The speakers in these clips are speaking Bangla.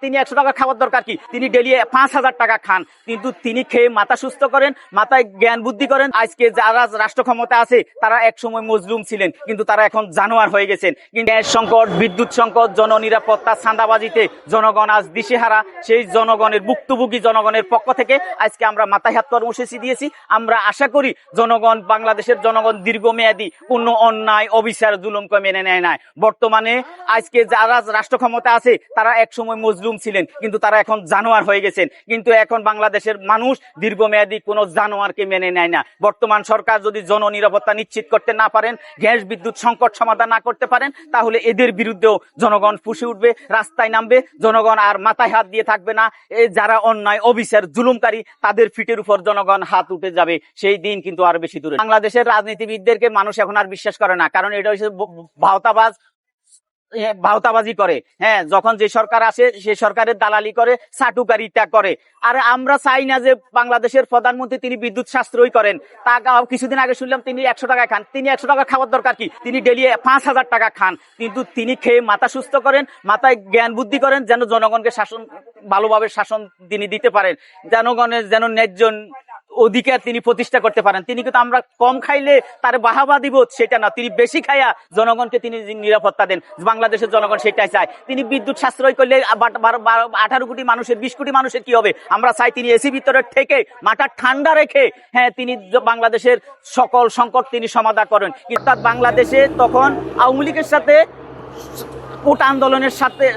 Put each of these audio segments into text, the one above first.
তিনি 100 টাকা খাওয়ার দরকার কি? তিনি ডেলি 5000 টাকা খান, কিন্তু তিনি খেয়ে মাথা সুস্থ করেন, মাথায় জ্ঞান বুদ্ধি করেন। আজকে যারা রাষ্ট্র ক্ষমতা আছে তারা এক সময় মজলুম ছিলেন, কিন্তু তারা এখন জানোয়ার হয়ে গেছেন। কিন্তু গ্যাস সংকট, বিদ্যুৎ সংকট, জননিরাপত্তা, চাঁদাবাজিতে জনগণ আজ দিশেহারা। সেই জনগণের ভুক্তভোগী জনগণের পক্ষ থেকে আজকে আমরা মাথায় হাত কর্মসূচি দিয়েছি। আমরা আশা করি জনগণ, বাংলাদেশের জনগণ দীর্ঘমেয়াদী কোনো অন্যায়, অবিচার, জুলুমকে মেনে নেয় না। বর্তমানে আজকে যারা রাষ্ট্র ক্ষমতা আছে তারা এক সময় মজলুম ছিলেন, কিন্তু তারা এখন জানোয়ার হয়ে গেছেন। কিন্তু এখন বাংলাদেশের মানুষ দীর্ঘমেয়াদী কোনো জানোয়ারকে মেনে নেয় না। বর্তমান সরকার যদি জননিরাপত্তা নিশ্চিত করতে না পারেন, গ্যাস বিদ্যুৎ সংকট সমাধান না করতে পারেন, তাহলে এদের বিরুদ্ধেও জনগণ ফুঁসে উঠবে, রাস্তায় নামবে। জনগণ আর মাথায় হাত দিয়ে থাকবে না। যারা অন্যায়, অবিচার, জুলুমকারী তাদের ফিটের উপর জনগণ হাত উঠে যাবে। সেই দিন কিন্তু আর বেশি দূরে। বাংলাদেশের রাজনীতিবিদদেরকে মানুষ এখন আর বিশ্বাস করে না, কারণ এটা হচ্ছে ভাওতাবাজি করে। হ্যাঁ, যখন যে সরকার আসে সে সরকারের দালালি করে, চাটুকারিতা করে। আর আমরা চাই না যে বাংলাদেশের প্রধানমন্ত্রী তিনি বিদ্যুৎ সাশ্রয় করেন। তা কিছুদিন আগে শুনলাম তিনি 100 টাকা খান। তিনি 100 টাকা খাওয়ার দরকার কি? তিনি ডেলি 5000 টাকা খান, কিন্তু তিনি খেয়ে মাথা সুস্থ করেন, মাথায় জ্ঞান বুদ্ধি করেন, যেন জনগণকে শাসন, ভালোভাবে শাসন তিনি দিতে পারেন, জনগণের যেন ন্যায্য অধিকার তিনি প্রতিষ্ঠা করতে পারেন। তিনি কিন্তু আমরা কম খাইলে তার বাহাবা দিব সেটা না, তিনি বেশি খাইয়া জনগণকে তিনি নিরাপত্তা দেন। বাংলাদেশের জনগণ সেটাই চায়। তিনি বিদ্যুৎ সাশ্রয় করলে 18 কোটি মানুষের, 20 কোটি মানুষের কি হবে? আমরা চাই তিনি এসি ভিতরে থেকে মাথা ঠান্ডা রেখে, হ্যাঁ, তিনি বাংলাদেশের সকল সংকট তিনি সমাধান করেন। কিন্তু বাংলাদেশে তখন আওয়ামী লীগের সাথে কোটা আন্দোলনের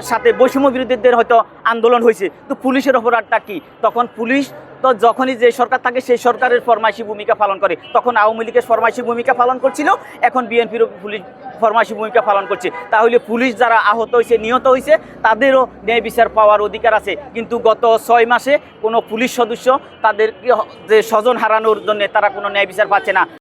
সাথে বৈষম্য বিরোধীদের হয়তো আন্দোলন হয়েছে, তো পুলিশের অপরাধটা কি? তখন পুলিশ তো যখনই যে সরকার থাকে সেই সরকারের ফরমাইশি ভূমিকা পালন করে। তখন আওয়ামী লীগের ফরমাইশি ভূমিকা পালন করছিল, এখন বিএনপির পুলিশ ফরমাইশি ভূমিকা পালন করছে। তাহলে পুলিশ যারা আহত হয়েছে, নিহত হয়েছে, তাদেরও ন্যায় বিচার পাওয়ার অধিকার আছে। কিন্তু গত 6 মাসে কোনো পুলিশ সদস্য তাদের যে স্বজন হারানোর জন্য তারা কোনো ন্যায় বিচার পাচ্ছে না।